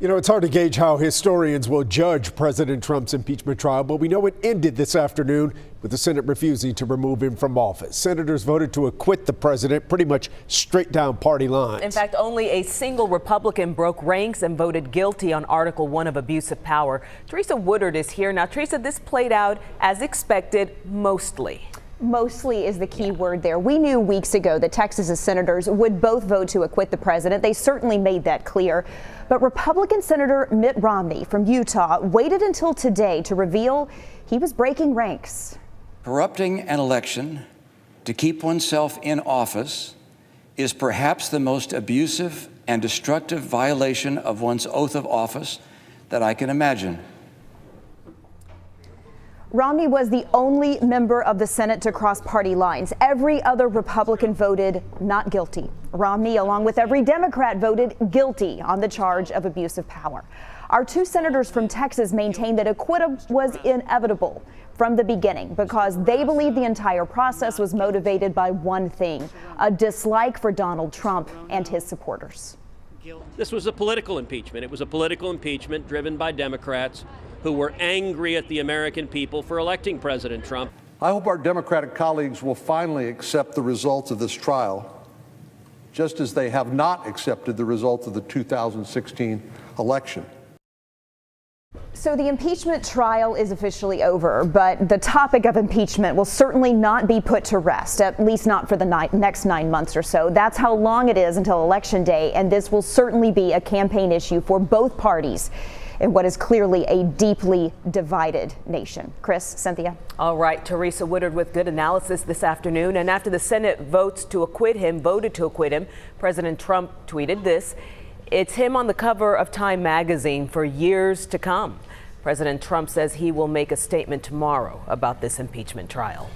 You know, it's hard to gauge how historians will judge President Trump's impeachment trial, but we know it ended this afternoon with the Senate refusing to remove him from office. Senators voted to acquit the president pretty much straight down party lines. In fact, only a single Republican broke ranks and voted guilty on Article 1 of abuse of power. Teresa Woodard is here. Now, Teresa, this played out as expected, mostly. Mostly is the key word there. We knew weeks ago that Texas's senators would both vote to acquit the president. They certainly made that clear. But Republican Senator Mitt Romney from Utah waited until today to reveal he was breaking ranks. Corrupting an election to keep oneself in office is perhaps the most abusive and destructive violation of one's oath of office that I can imagine. Romney was the only member of the Senate to cross party lines. Every other Republican voted not guilty. Romney, along with every Democrat, voted guilty on the charge of abuse of power. Our two senators from Texas maintain that acquittal was inevitable from the beginning because they believe the entire process was motivated by one thing: a dislike for Donald Trump and his supporters. This was a political impeachment. It was a political impeachment driven by Democrats who were angry at the American people for electing President Trump. I hope our Democratic colleagues will finally accept the results of this trial, just as they have not accepted the results of the 2016 election. So the impeachment trial is officially over, but the topic of impeachment will certainly not be put to rest, at least not for the next 9 months or so. That's how long it is until Election Day, and this will certainly be a campaign issue for both parties in what is clearly a deeply divided nation. Chris, Cynthia. All right, Teresa Woodard with good analysis this afternoon. And after the Senate voted to acquit him, President Trump tweeted this: "It's him on the cover of Time magazine for years to come." President Trump says he will make a statement tomorrow about this impeachment trial.